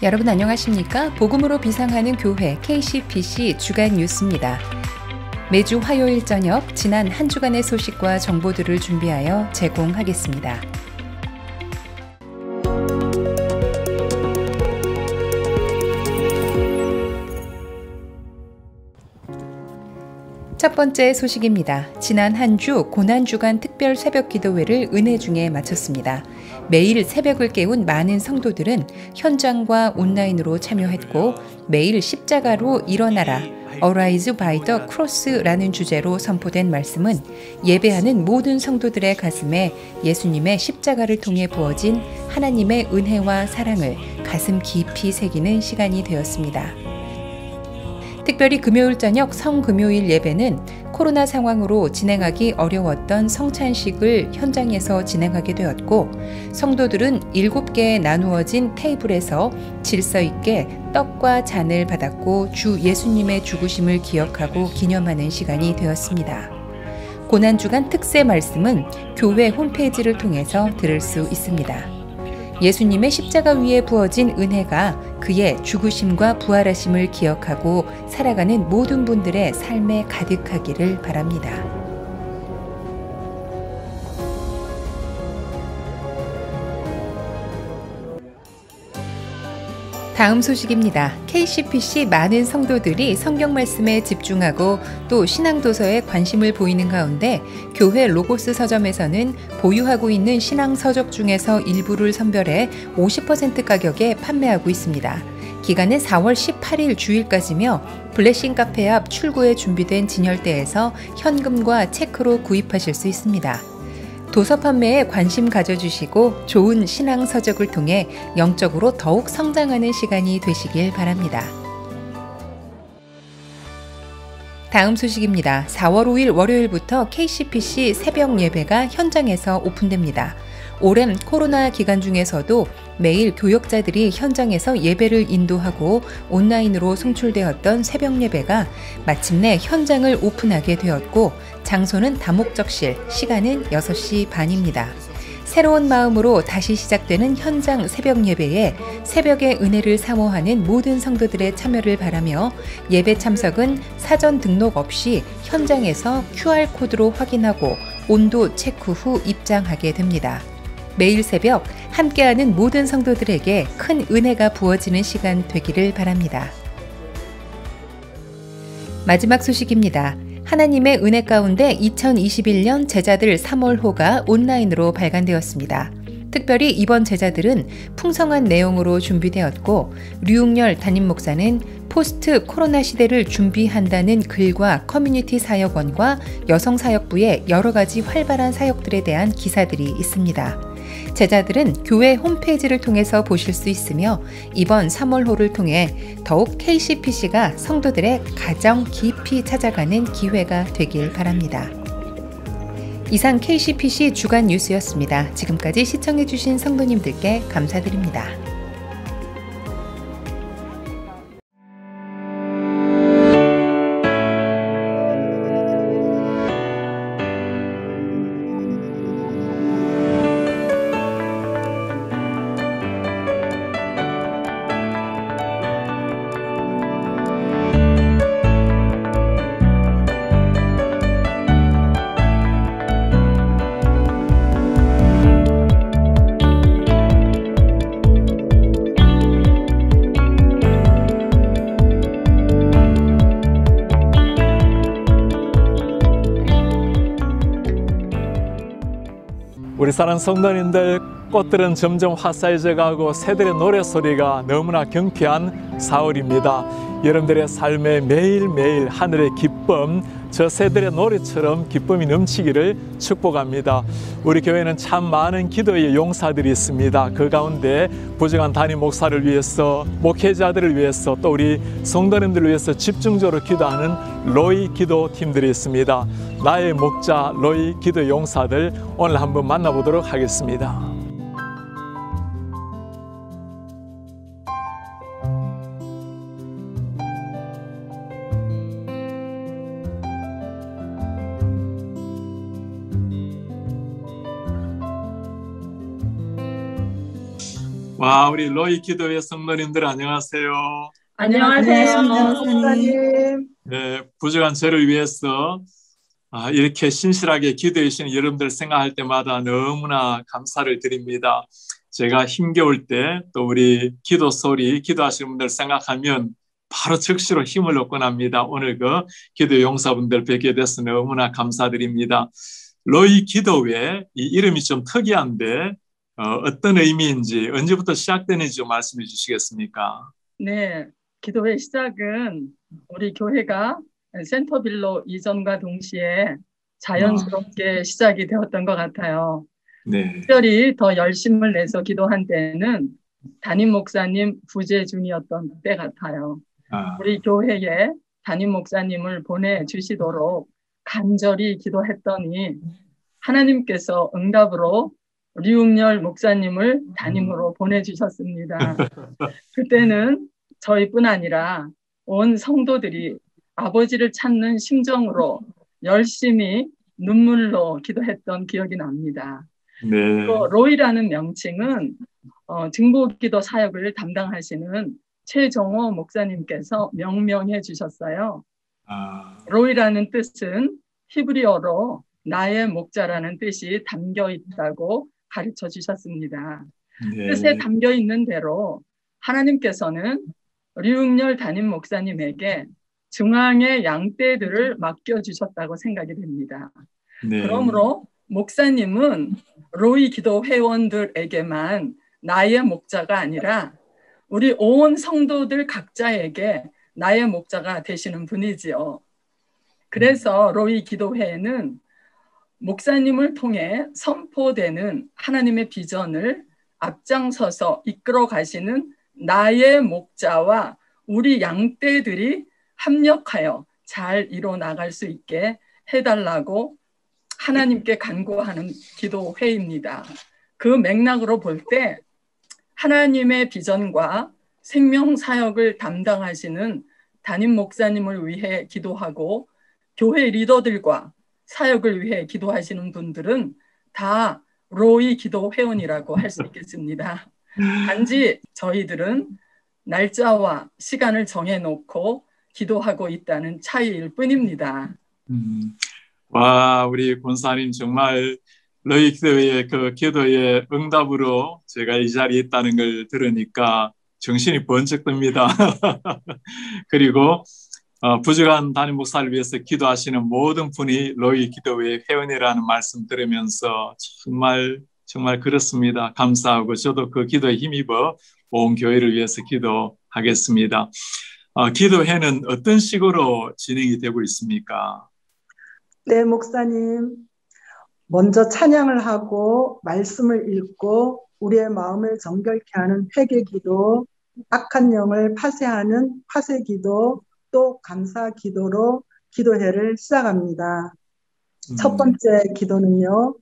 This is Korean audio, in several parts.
여러분 안녕하십니까? 복음으로 비상하는 교회 KCPC 주간 뉴스입니다. 매주 화요일 저녁 지난 한 주간의 소식과 정보들을 준비하여 제공하겠습니다. 첫 번째 소식입니다. 지난 한 주 고난주간 특별 새벽 기도회를 은혜 중에 마쳤습니다. 매일 새벽을 깨운 많은 성도들은 현장과 온라인으로 참여했고 매일 십자가로 일어나라, Arise by the Cross라는 주제로 선포된 말씀은 예배하는 모든 성도들의 가슴에 예수님의 십자가를 통해 부어진 하나님의 은혜와 사랑을 가슴 깊이 새기는 시간이 되었습니다. 특별히 금요일 저녁 성금요일 예배는 코로나 상황으로 진행하기 어려웠던 성찬식을 현장에서 진행하게 되었고 성도들은 7개의 나누어진 테이블에서 질서 있게 떡과 잔을 받았고 주 예수님의 죽으심을 기억하고 기념하는 시간이 되었습니다. 고난주간 특세 말씀은 교회 홈페이지를 통해서 들을 수 있습니다. 예수님의 십자가 위에 부어진 은혜가 그의 죽으심과 부활하심을 기억하고 살아가는 모든 분들의 삶에 가득하기를 바랍니다. 다음 소식입니다. KCPC 많은 성도들이 성경 말씀에 집중하고 또 신앙도서에 관심을 보이는 가운데 교회 로고스 서점에서는 보유하고 있는 신앙 서적 중에서 일부를 선별해 50% 가격에 판매하고 있습니다. 기간은 4월 18일 주일까지며 블레싱 카페 앞 출구에 준비된 진열대에서 현금과 체크로 구입하실 수 있습니다. 도서 판매에 관심 가져주시고 좋은 신앙 서적을 통해 영적으로 더욱 성장하는 시간이 되시길 바랍니다. 다음 소식입니다. 4월 5일 월요일부터 KCPC 새벽 예배가 현장에서 오픈됩니다. 오랜 코로나 기간 중에서도 매일 교역자들이 현장에서 예배를 인도하고 온라인으로 송출되었던 새벽 예배가 마침내 현장을 오픈하게 되었고 장소는 다목적실, 시간은 6시 반입니다. 새로운 마음으로 다시 시작되는 현장 새벽 예배에 새벽의 은혜를 사모하는 모든 성도들의 참여를 바라며 예배 참석은 사전 등록 없이 현장에서 QR코드로 확인하고 온도 체크 후 입장하게 됩니다. 매일 새벽 함께하는 모든 성도들에게 큰 은혜가 부어지는 시간 되기를 바랍니다. 마지막 소식입니다. 하나님의 은혜 가운데 2021년 제자들 3월호가 온라인으로 발간되었습니다. 특별히 이번 제자들은 풍성한 내용으로 준비되었고 류웅열 담임 목사는 포스트 코로나 시대를 준비한다는 글과 커뮤니티 사역원과 여성사역부의 여러 가지 활발한 사역들에 대한 기사들이 있습니다. 제자들은 교회 홈페이지를 통해서 보실 수 있으며 이번 3월호를 통해 더욱 KCPC가 성도들의 가정 깊이 찾아가는 기회가 되길 바랍니다. 이상 KCPC 주간 뉴스였습니다. 지금까지 시청해주신 성도님들께 감사드립니다. 우리 사랑하는 성도님들, 꽃들은 점점 화사해져 가고 새들의 노래소리가 너무나 경쾌한 4월입니다. 여러분들의 삶에 매일매일 하늘의 기쁨, 저 새들의 노래처럼 기쁨이 넘치기를 축복합니다. 우리 교회는 참 많은 기도의 용사들이 있습니다. 그 가운데 부정한 담임 목사를 위해서, 목회자들을 위해서, 또 우리 성도님들을 위해서 집중적으로 기도하는 로이 기도팀들이 있습니다. 나의 목자 로이 기도 용사들 오늘 한번 만나보도록 하겠습니다. 와, 우리 로이 기도회 성도님들 안녕하세요. 안녕하세요, 목사님. 네, 부족한 저를 위해서 이렇게 신실하게 기도해 주시는 여러분들 생각할 때마다 너무나 감사를 드립니다. 제가 힘겨울 때 또 우리 기도 소리, 기도하시는 분들 생각하면 바로 즉시로 힘을 얻곤 합니다. 오늘 그 기도 용사분들 뵙게 돼서 너무나 감사드립니다. 로이 기도회, 이 이름이 좀 특이한데 어떤 의미인지, 언제부터 시작되는지 좀 말씀해 주시겠습니까? 네, 기도회 시작은 우리 교회가 센터빌로 이전과 동시에 자연스럽게 시작이 되었던 것 같아요. 네. 특별히 더 열심을 내서 기도한 때는 담임 목사님 부재 중이었던 때 같아요. 우리 교회에 담임 목사님을 보내주시도록 간절히 기도했더니 하나님께서 응답으로 류웅열 목사님을 담임으로 보내주셨습니다. 그때는 저희뿐 아니라 온 성도들이 아버지를 찾는 심정으로 열심히 눈물로 기도했던 기억이 납니다. 네. 또 로이라는 명칭은 중보기도 사역을 담당하시는 최정호 목사님께서 명명해 주셨어요. 로이라는 뜻은 히브리어로 나의 목자라는 뜻이 담겨 있다고 가르쳐 주셨습니다. 네. 뜻에 담겨 있는 대로 하나님께서는 류웅열 담임 목사님에게 중앙의 양떼들을 맡겨주셨다고 생각이 됩니다. 네. 그러므로 목사님은 로이 기도 회원들에게만 나의 목자가 아니라 우리 온 성도들 각자에게 나의 목자가 되시는 분이지요. 그래서 로이 기도회에는 목사님을 통해 선포되는 하나님의 비전을 앞장서서 이끌어 가시는 나의 목자와 우리 양떼들이 합력하여 잘 이뤄 나갈 수 있게 해달라고 하나님께 간구하는 기도회입니다. 그 맥락으로 볼 때 하나님의 비전과 생명사역을 담당하시는 담임 목사님을 위해 기도하고 교회 리더들과 사역을 위해 기도하시는 분들은 다 로이 기도 회원이라고 할 수 있겠습니다. 단지 저희들은 날짜와 시간을 정해놓고 기도하고 있다는 차이일 뿐입니다. 와, 우리 권사님 정말 로이 기도회의 그 기도의 응답으로 제가 이 자리에 있다는 걸 들으니까 정신이 번쩍 듭니다. 그리고 부족한 담임 목사를 위해서 기도하시는 모든 분이 로이 기도회 회원이라는 말씀 들으면서 정말 그렇습니다. 감사하고 저도 그 기도에 힘입어 온 교회를 위해서 기도하겠습니다. 기도회는 어떤 식으로 진행이 되고 있습니까? 네, 목사님. 먼저 찬양을 하고 말씀을 읽고 우리의 마음을 정결케 하는 회개기도, 악한 영을 파쇄하는 파쇄기도, 또 감사기도로 기도회를 시작합니다. 첫 번째 기도는요,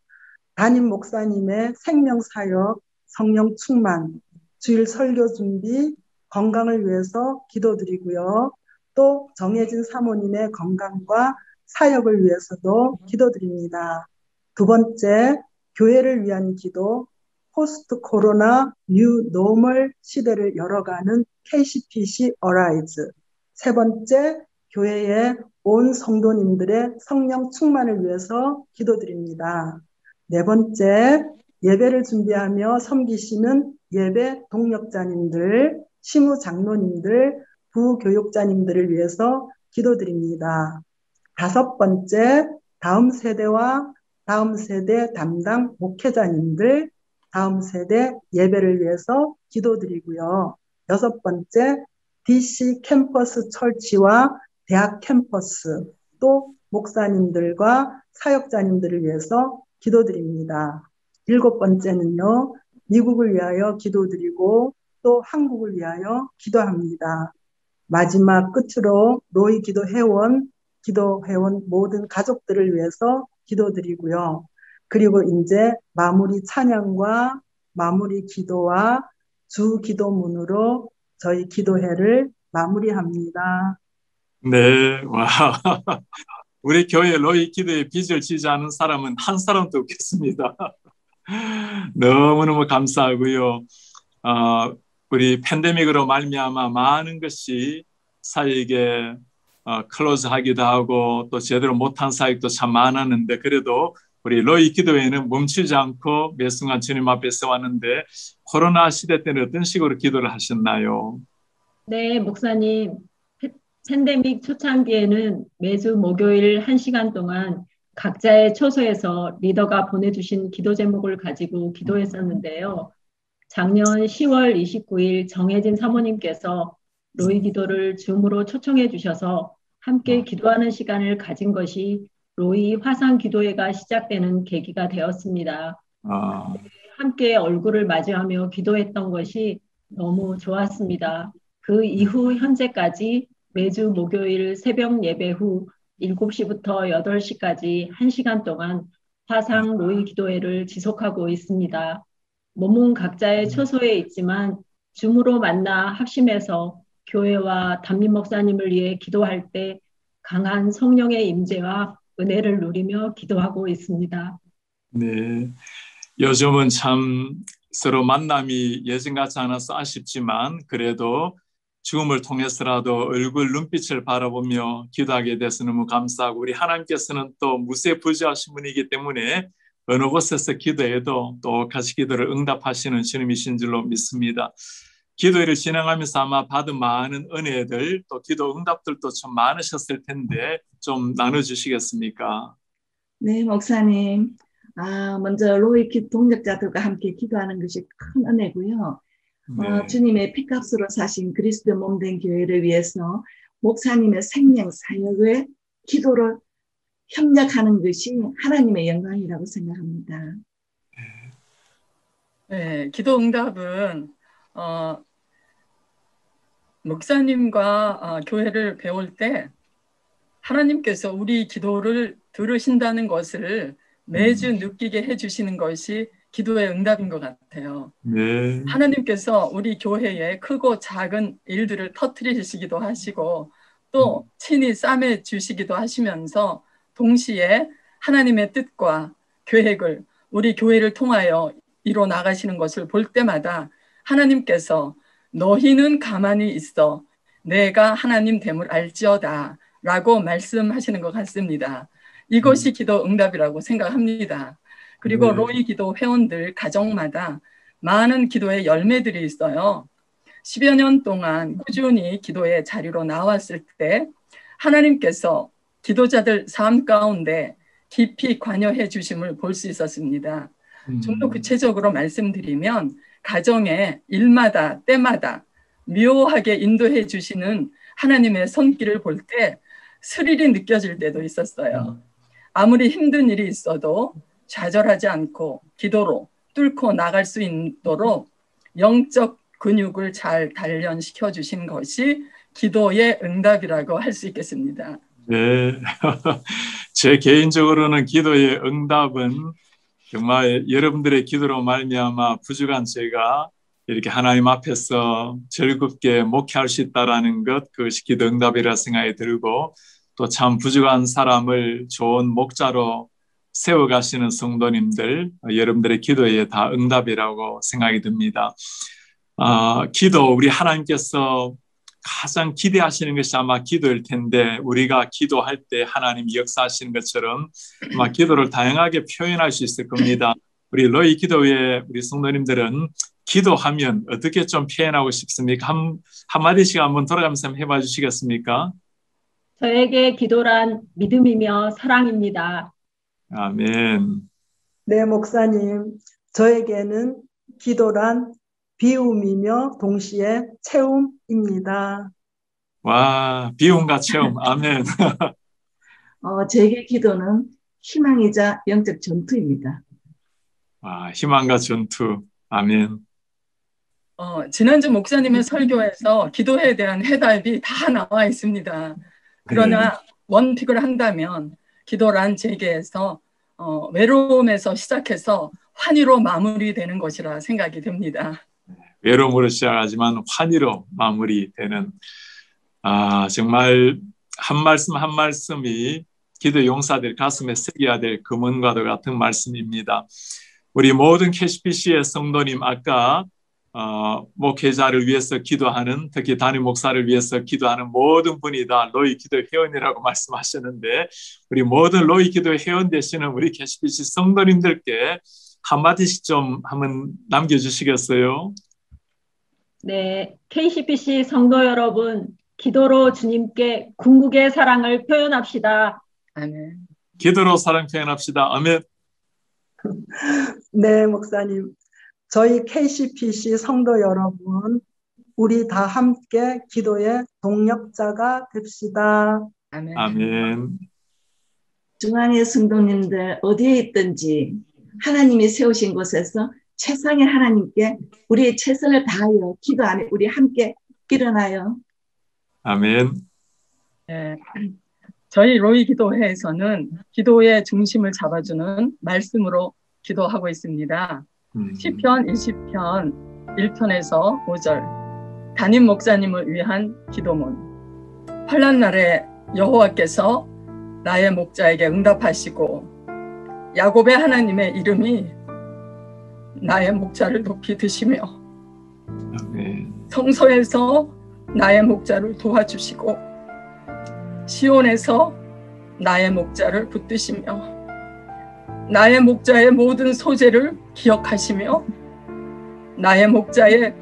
담임 목사님의 생명사역, 성령 충만, 주일 설교 준비, 건강을 위해서 기도드리고요. 또 정혜진 사모님의 건강과 사역을 위해서도 기도드립니다. 두 번째, 교회를 위한 기도, 포스트 코로나 뉴 노멀 시대를 열어가는 KCPC 어라이즈. 세 번째, 교회의 온 성도님들의 성령 충만을 위해서 기도드립니다. 네 번째, 예배를 준비하며 섬기시는 예배 동력자님들, 시무 장로님들, 부교육자님들을 위해서 기도드립니다. 다섯 번째, 다음 세대와 다음 세대 담당 목회자님들, 다음 세대 예배를 위해서 기도드리고요. 여섯 번째, DC 캠퍼스 철치와 대학 캠퍼스, 또 목사님들과 사역자님들을 위해서 기도드립니다. 일곱 번째는요, 미국을 위하여 기도드리고 또 한국을 위하여 기도합니다. 마지막 끝으로 로이 기도회원 모든 가족들을 위해서 기도드리고요. 그리고 이제 마무리 찬양과 마무리 기도와 주 기도문으로 저희 기도회를 마무리합니다. 네, 와. 우리 교회 로이 기도의 빚을 지지 않은 사람은 한 사람도 없겠습니다. 너무너무 감사하고요. 우리 팬데믹으로 말미암아 많은 것이 사역에 클로즈하기도 하고 또 제대로 못한 사역도 참 많았는데 그래도 우리 로이 기도회는 멈추지 않고 매 순간 주님 앞에 서 왔는데 코로나 시대 때는 어떤 식으로 기도를 하셨나요? 네, 목사님. 팬데믹 초창기에는 매주 목요일 1시간 동안 각자의 처소에서 리더가 보내주신 기도 제목을 가지고 기도했었는데요. 작년 10월 29일 정혜진 사모님께서 로이 기도를 줌으로 초청해 주셔서 함께 기도하는 시간을 가진 것이 로이 화상 기도회가 시작되는 계기가 되었습니다. 함께 얼굴을 마주하며 기도했던 것이 너무 좋았습니다. 그 이후 현재까지 매주 목요일 새벽 예배 후 7시부터 8시까지 1시간 동안 화상 로이 기도회를 지속하고 있습니다. 몸은 각자의 처소에 있지만 줌으로 만나 합심해서 교회와 담임 목사님을 위해 기도할 때 강한 성령의 임재와 은혜를 누리며 기도하고 있습니다. 네, 요즘은 참 서로 만남이 예전 같지 않아서 아쉽지만 그래도 죽음을 통해서라도 얼굴 눈빛을 바라보며 기도하게 돼서 너무 감사하고 우리 하나님께서는 또 무세부지하신 분이기 때문에 어느 곳에서 기도해도 또 같이 기도를 응답하시는 주님이신 줄로 믿습니다. 기도회를 진행하면서 아마 받은 많은 은혜들 또 기도 응답들도 좀 많으셨을 텐데 좀 나눠주시겠습니까? 네, 목사님. 먼저 로이 동역자들과 함께 기도하는 것이 큰 은혜고요. 네. 주님의 피값으로 사신 그리스도 몸된 교회를 위해서 목사님의 생명 사역에 기도를 협력하는 것이 하나님의 영광이라고 생각합니다. 네, 기도 응답은 목사님과 교회를 배울 때 하나님께서 우리 기도를 들으신다는 것을 매주 느끼게 해주시는 것이 기도의 응답인 것 같아요. 네. 하나님께서 우리 교회에 크고 작은 일들을 터뜨리시기도 하시고 또 친히 싸매 주시기도 하시면서 동시에 하나님의 뜻과 계획을 우리 교회를 통하여 이뤄 나가시는 것을 볼 때마다 하나님께서 너희는 가만히 있어 내가 하나님 됨을 알지어다 라고 말씀하시는 것 같습니다. 이것이 기도 응답이라고 생각합니다. 그리고 로이 기도 회원들 가정마다 많은 기도의 열매들이 있어요. 10여 년 동안 꾸준히 기도의 자리로 나왔을 때 하나님께서 기도자들 삶 가운데 깊이 관여해 주심을 볼 수 있었습니다. 좀 더 구체적으로 말씀드리면 가정의 일마다 때마다 묘하게 인도해 주시는 하나님의 손길을 볼 때 스릴이 느껴질 때도 있었어요. 아무리 힘든 일이 있어도 좌절하지 않고 기도로 뚫고 나갈 수 있도록 영적 근육을 잘 단련시켜 주신 것이 기도의 응답이라고 할 수 있겠습니다. 네, 제 개인적으로는 기도의 응답은 정말 여러분들의 기도로 말미암아 부족한 제가 이렇게 하나님 앞에서 즐겁게 목회할 수 있다라는 것, 그것이 기도 응답이라 생각이 들고 또 참 부족한 사람을 좋은 목자로 세워가시는 성도님들, 여러분들의 기도에 다 응답이라고 생각이 듭니다. 기도, 우리 하나님께서 가장 기대하시는 것이 아마 기도일 텐데 우리가 기도할 때 하나님이 역사하시는 것처럼 아마 기도를 다양하게 표현할 수 있을 겁니다. 우리 로이 기도회 우리 성도님들은 기도하면 어떻게 좀 표현하고 싶습니까? 한마디씩 한번 돌아가면서 한번 해봐 주시겠습니까? 저에게 기도란 믿음이며 사랑입니다. 아멘. 네, 목사님. 저에게는 기도란 비움이며 동시에 채움입니다. 와, 비움과 체험. 아멘. 제게 기도는 희망이자 영적 전투입니다. 와, 희망과 전투. 아멘. 지난주 목사님의 설교에서 기도에 대한 해답이 다 나와 있습니다. 그러나 원픽을 한다면 기도란 제게에서 외로움에서 시작해서 환희로 마무리되는 것이라 생각이 됩니다. 외로움으로 시작하지만 환희로 마무리되는 정말 한 말씀 한 말씀이 기도 용사들 가슴에 새겨야 될 금은과도 같은 말씀입니다. 우리 모든 캐시피시의 성도님 아까 목회자를 위해서 기도하는, 특히 담임 목사를 위해서 기도하는 모든 분이 다 로이 기도 회원이라고 말씀하셨는데, 우리 모든 로이 기도 회원 되시는 우리 KCPC 성도님들께 한마디씩 좀 한번 남겨주시겠어요? 네, KCPC 성도 여러분, 기도로 주님께 궁극의 사랑을 표현합시다. 아멘. 기도로 사랑 표현합시다. 아멘. 네, 목사님. 저희 KCPC 성도 여러분, 우리 다 함께 기도의 동력자가 됩시다. 아멘. 아멘. 중앙의 성도님들 어디에 있든지 하나님이 세우신 곳에서 최상의 하나님께 우리의 최선을 다하여 기도하며 우리 함께 일어나요. 아멘. 네. 저희 로이 기도회에서는 기도의 중심을 잡아주는 말씀으로 기도하고 있습니다. 시편 20편 1편에서 5절, 담임 목사님을 위한 기도문. 환난 날에 여호와께서 나의 목자에게 응답하시고 야곱의 하나님의 이름이 나의 목자를 높이 드시며 아멘. 성소에서 나의 목자를 도와주시고 시온에서 나의 목자를 붙드시며 나의 목자의 모든 소재를 기억하시며 나의 목자의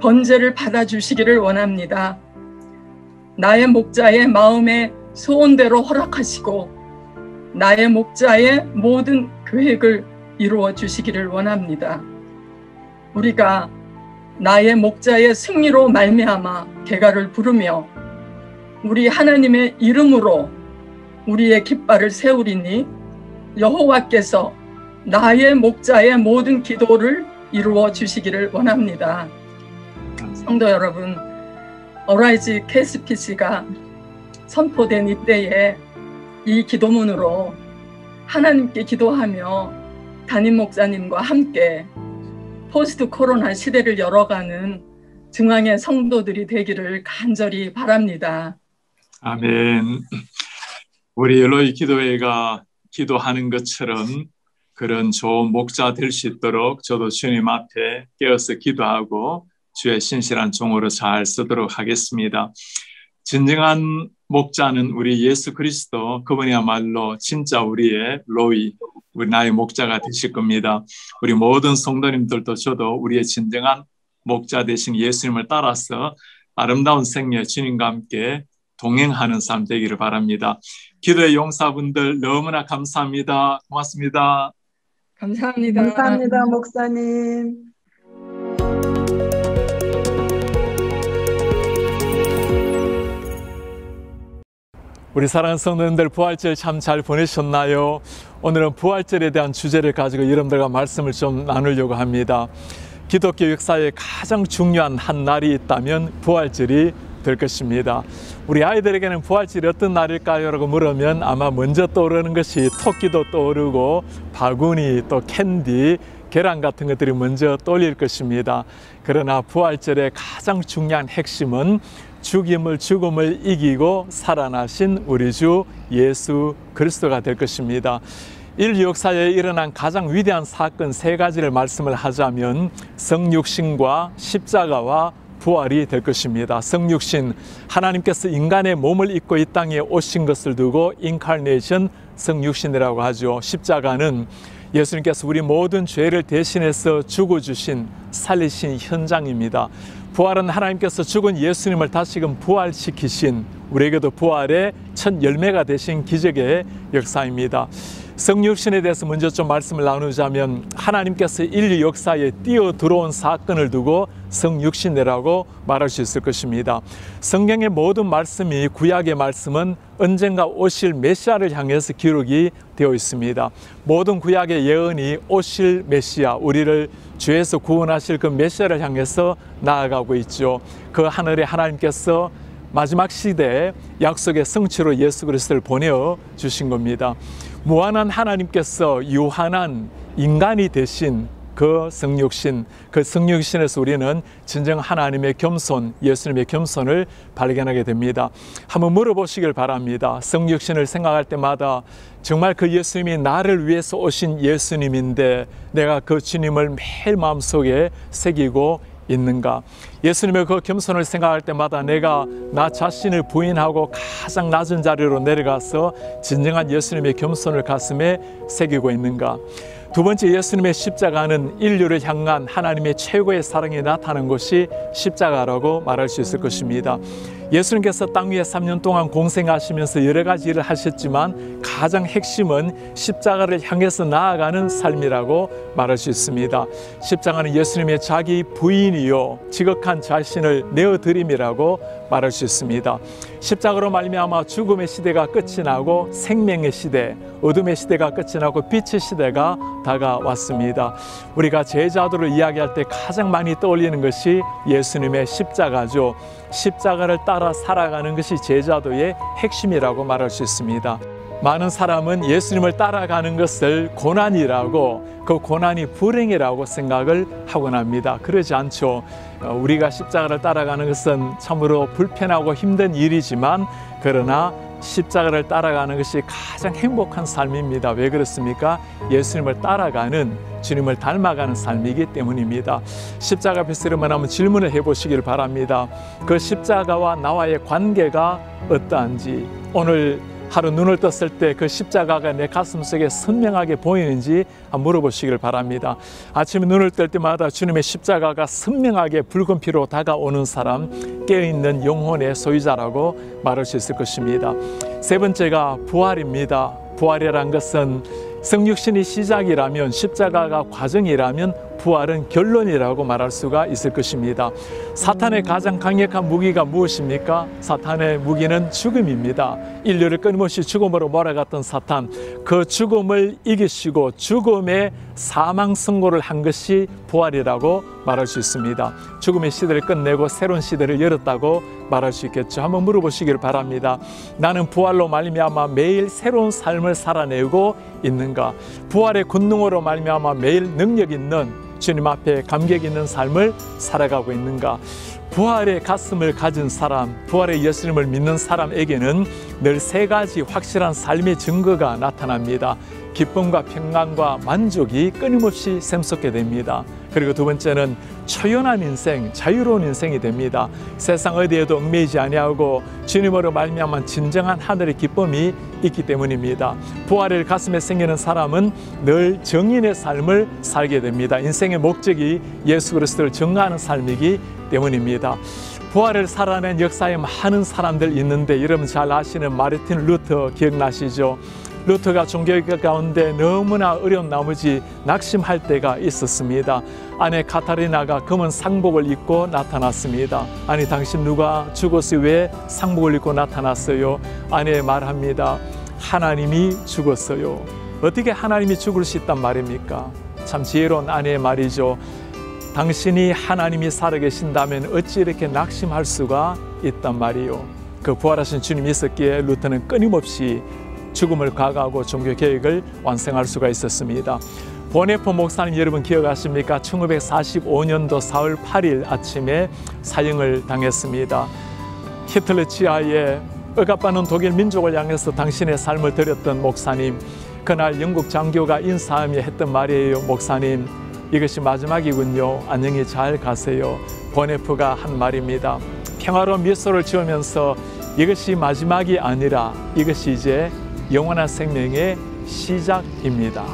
번제를 받아주시기를 원합니다. 나의 목자의 마음의 소원대로 허락하시고 나의 목자의 모든 계획을 이루어 주시기를 원합니다. 우리가 나의 목자의 승리로 말미암아 개가를 부르며 우리 하나님의 이름으로 우리의 깃발을 세우리니 여호와께서 나의 목자의 모든 기도를 이루어 주시기를 원합니다. 성도 여러분, 어라이즈 KCPC가 선포된 이때에 이 기도문으로 하나님께 기도하며 담임 목사님과 함께 포스트 코로나 시대를 열어가는 중앙의 성도들이 되기를 간절히 바랍니다. 아멘. 우리 로이 기도회가 기도하는 것처럼 그런 좋은 목자 될 수 있도록 저도 주님 앞에 깨어서 기도하고 주의 신실한 종으로 잘 쓰도록 하겠습니다. 진정한 목자는 우리 예수 그리스도, 그분이야말로 진짜 우리의 로이, 우리 나의 목자가 되실 겁니다. 우리 모든 성도님들도 저도 우리의 진정한 목자 되신 예수님을 따라서 아름다운 생애 주님과 함께 동행하는 삶 되기를 바랍니다. 기도의 용사분들 너무나 감사합니다. 고맙습니다. 감사합니다. 감사합니다, 목사님. 우리 사랑하는 성도님들, 부활절 참 잘 보내셨나요? 오늘은 부활절에 대한 주제를 가지고 여러분들과 말씀을 좀 나누려고 합니다. 기독교 역사에 가장 중요한 한 날이 있다면 부활절이 될 것입니다. 우리 아이들에게는 부활절이 어떤 날일까요? 라고 물으면 아마 먼저 떠오르는 것이 토끼도 떠오르고 바구니, 또 캔디, 계란 같은 것들이 먼저 떠올릴 것입니다. 그러나 부활절의 가장 중요한 핵심은 죽음을 이기고 살아나신 우리 주 예수 그리스도가 될 것입니다. 인류 역사에 일어난 가장 위대한 사건 세 가지를 말씀을 하자면 성육신과 십자가와 부활이 될 것입니다. 성육신, 하나님께서 인간의 몸을 입고 이 땅에 오신 것을 두고 인카네이션, 성육신이라고 하죠. 십자가는 예수님께서 우리 모든 죄를 대신해서 죽어주신, 살리신 현장입니다. 부활은 하나님께서 죽은 예수님을 다시금 부활시키신, 우리에게도 부활의 첫 열매가 되신 기적의 역사입니다. 성육신에 대해서 먼저 좀 말씀을 나누자면 하나님께서 인류 역사에 뛰어 들어온 사건을 두고 성육신이라고 말할 수 있을 것입니다. 성경의 모든 말씀이, 구약의 말씀은 언젠가 오실 메시아를 향해서 기록이 되어 있습니다. 모든 구약의 예언이 오실 메시아, 우리를 죄에서 구원하실 그 메시아를 향해서 나아가고 있죠. 그 하늘에 하나님께서 마지막 시대에 약속의 성취로 예수 그리스도를 보내어 주신 겁니다. 무한한 하나님께서 유한한 인간이 되신 그 성육신, 그 성육신에서 우리는 진정 하나님의 겸손, 예수님의 겸손을 발견하게 됩니다. 한번 물어보시길 바랍니다. 성육신을 생각할 때마다 정말 그 예수님이 나를 위해서 오신 예수님인데 내가 그 주님을 매일 마음속에 새기고 있는가? 예수님의 그 겸손을 생각할 때마다 내가 나 자신을 부인하고 가장 낮은 자리로 내려가서 진정한 예수님의 겸손을 가슴에 새기고 있는가? 두 번째, 예수님의 십자가는 인류를 향한 하나님의 최고의 사랑이 나타나는 것이 십자가라고 말할 수 있을 것입니다. 예수님께서 땅 위에 3년 동안 공생하시면서 여러 가지 일을 하셨지만 가장 핵심은 십자가를 향해서 나아가는 삶이라고 말할 수 있습니다. 십자가는 예수님의 자기 부인이요 지극한 자신을 내어드림이라고 말할 수 있습니다. 십자가로 말미암아 죽음의 시대가 끝이 나고 생명의 시대, 어둠의 시대가 끝이 나고 빛의 시대가 다가왔습니다. 우리가 제자도를 이야기할 때 가장 많이 떠올리는 것이 예수님의 십자가죠. 십자가를 따라 살아가는 것이 제자도의 핵심이라고 말할 수 있습니다. 많은 사람은 예수님을 따라가는 것을 고난이라고, 그 고난이 불행이라고 생각을 하곤 합니다. 그러지 않죠. 우리가 십자가를 따라가는 것은 참으로 불편하고 힘든 일이지만, 그러나 십자가를 따라가는 것이 가장 행복한 삶입니다. 왜 그렇습니까? 예수님을 따라가는, 주님을 닮아가는 삶이기 때문입니다. 십자가 앞에 서면 한번 질문을 해보시기를 바랍니다. 그 십자가와 나와의 관계가 어떠한지, 오늘 하루 눈을 떴을 때 그 십자가가 내 가슴 속에 선명하게 보이는지 한번 물어보시기를 바랍니다. 아침에 눈을 뜰 때마다 주님의 십자가가 선명하게 붉은 피로 다가오는 사람, 깨어있는 영혼의 소유자라고 말할 수 있을 것입니다. 세 번째가 부활입니다. 부활이란 것은 성육신이 시작이라면, 십자가가 과정이라면 부활은 결론이라고 말할 수가 있을 것입니다. 사탄의 가장 강력한 무기가 무엇입니까? 사탄의 무기는 죽음입니다. 인류를 끊임없이 죽음으로 몰아갔던 사탄, 그 죽음을 이기시고 죽음의 사망 선고를 한 것이 부활이라고 말할 수 있습니다. 죽음의 시대를 끝내고 새로운 시대를 열었다고 말할 수 있겠죠. 한번 물어보시기를 바랍니다. 나는 부활로 말미암아 매일 새로운 삶을 살아내고 있는가? 부활의 권능으로 말미암아 매일 능력 있는, 주님 앞에 감격 있는 삶을 살아가고 있는가? 부활의 가슴을 가진 사람, 부활의 예수님을 믿는 사람에게는 늘 세 가지 확실한 삶의 증거가 나타납니다. 기쁨과 평강과 만족이 끊임없이 샘솟게 됩니다. 그리고 두 번째는 초연한 인생, 자유로운 인생이 됩니다. 세상 어디에도 얽매이지 아니하고 주님으로 말미암은 진정한 하늘의 기쁨이 있기 때문입니다. 부활을 가슴에 새기는 사람은 늘 정인의 삶을 살게 됩니다. 인생의 목적이 예수 그리스도를 증거하는 삶이기 때문입니다. 부활을 살아낸 역사에 많은 사람들 있는데, 여러분 잘 아시는 마르틴 루터 기억나시죠? 루터가 종교개혁 가운데 너무나 어려운 나머지 낙심할 때가 있었습니다. 아내 카타리나가 검은 상복을 입고 나타났습니다. 아니, 당신 누가 죽었어요? 왜 상복을 입고 나타났어요? 아내 말합니다. 하나님이 죽었어요. 어떻게 하나님이 죽을 수 있단 말입니까? 참 지혜로운 아내의 말이죠. 당신이 하나님이 살아계신다면 어찌 이렇게 낙심할 수가 있단 말이요. 그 부활하신 주님이 있었기에 루터는 끊임없이 죽음을 각오하고 종교개혁을 완성할 수가 있었습니다. 보네포 목사님 여러분 기억하십니까? 1945년도 4월 8일 아침에 사형을 당했습니다. 히틀러 지하에 억압받는 독일 민족을 향해서 당신의 삶을 드렸던 목사님, 그날 영국 장교가 인사하며 했던 말이에요. 목사님, 이것이 마지막이군요. 안녕히 잘 가세요. 보네포가 한 말입니다. 평화로운 미소를 지으면서 이것이 마지막이 아니라 이것이 이제 영원한 생명의 시작입니다.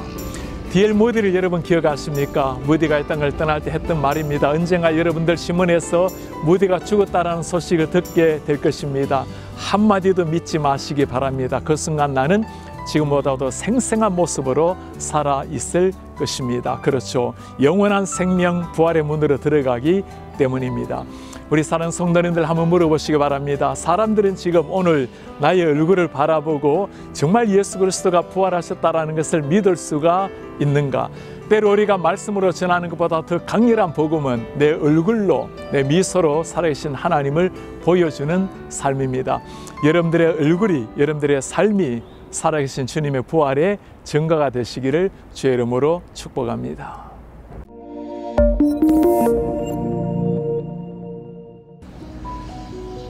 D.L. 무디를 여러분 기억하십니까? 무디가 이 땅을 떠날 때 했던 말입니다. 언젠가 여러분들 신문에서 무디가 죽었다라는 소식을 듣게 될 것입니다. 한마디도 믿지 마시기 바랍니다. 그 순간 나는 지금보다도 생생한 모습으로 살아 있을 것입니다. 그렇죠. 영원한 생명 부활의 문으로 들어가기 때문입니다. 우리 사랑하는 성도님들 한번 물어보시기 바랍니다. 사람들은 지금 오늘 나의 얼굴을 바라보고 정말 예수 그리스도가 부활하셨다라는 것을 믿을 수가 있는가? 때로 우리가 말씀으로 전하는 것보다 더 강렬한 복음은 내 얼굴로, 내 미소로 살아계신 하나님을 보여주는 삶입니다. 여러분들의 얼굴이, 여러분들의 삶이 살아계신 주님의 부활의 증거가 되시기를 주의 이름으로 축복합니다.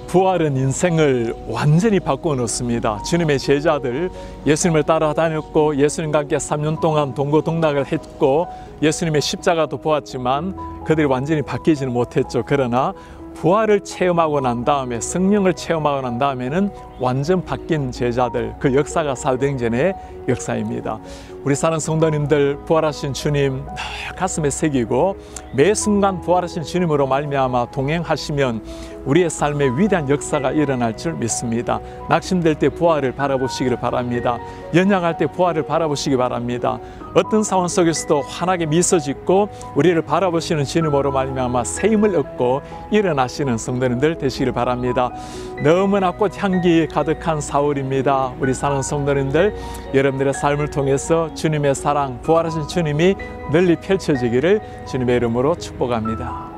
부활은 인생을 완전히 바꾸어 놓습니다. 주님의 제자들 예수님을 따라다녔고 예수님과 함께 3년 동안 동고동락을 했고 예수님의 십자가도 보았지만 그들이 완전히 바뀌지는 못했죠. 그러나 부활을 체험하고 난 다음에 성령을 체험하고 난 다음에는 완전 바뀐 제자들, 그 역사가 사도행전의 역사입니다. 우리 사는 성도님들 부활하신 주님 가슴에 새기고 매 순간 부활하신 주님으로 말미암아 동행하시면 우리의 삶에 위대한 역사가 일어날 줄 믿습니다. 낙심될 때 부활을 바라보시기를 바랍니다. 연약할 때 부활을 바라보시기 바랍니다. 어떤 상황 속에서도 환하게 미소 짓고 우리를 바라보시는 주님으로 말미암아 새 힘을 얻고 일어나시는 성도님들 되시기를 바랍니다. 너무나 꽃향기 가득한 4월입니다. 우리 사랑하는 성도님들, 여러분들의 삶을 통해서 주님의 사랑, 부활하신 주님이 널리 펼쳐지기를 주님의 이름으로 축복합니다.